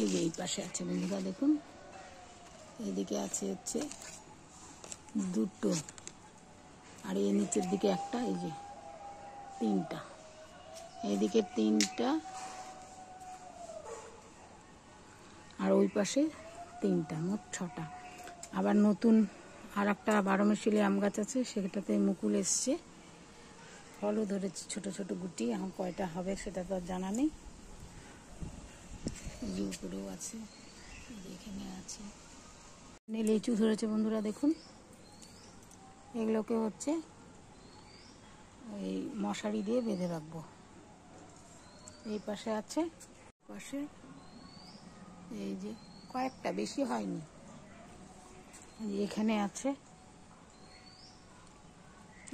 এই যে এই পাশে আছে বন্ধুরা দেখুন, এইদিকে আছে হচ্ছে দুটো, আর এই নিচের দিকে একটা, এই যে তিনটা, এইদিকে তিনটা, আর ওই পাশে তিনটা, মোট ছটা। আবার নতুন আর একটা 12 মিশালি আম গাছ আছে, সেটাতে মুকুল এসছে, ফলও ধরেছে ছোট ছোট গুটি। এখন কয়টা হবে সেটা তো আর জানা নেই। এই উপরেও আছে, এখানে আছে, লিচু ধরেছে বন্ধুরা দেখুন। এগুলোকে হচ্ছে ওই মশারি দিয়ে বেঁধে রাখবো। এই পাশে আছে, পাশে এই যে কয়েকটা, বেশি হয়নি, এখানে আছে,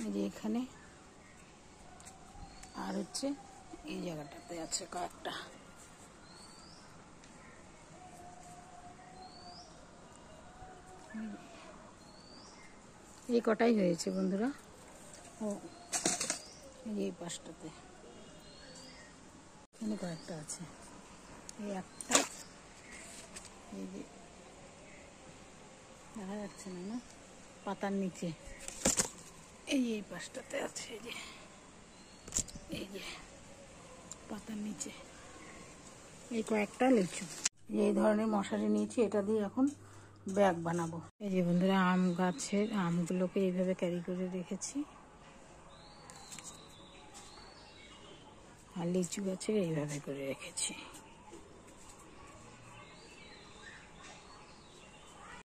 এই যে এখানে, আর হচ্ছে এই জায়গাটাতে আছে কয়েকটা। এই কটাই হয়েছে বন্ধুরা। ও এই পাশটাতে এখানে কয়েকটা আছে, এই একটা, এই যে দেখা যাচ্ছে না, না পাতার নিচে, এই পাশটাতে আছে, এই যে পাতার নিচে এই কয়েকটা লিচু। এই ধরনের মশারি নিয়েছি, এটা দিয়ে এখন ব্যাগ বানাবো। এই যে বন্ধুরা, আম গাছের আমগুলোকে এইভাবে ক্যারি করে রেখেছি, আর লিচু গাছের এইভাবে করে রেখেছি।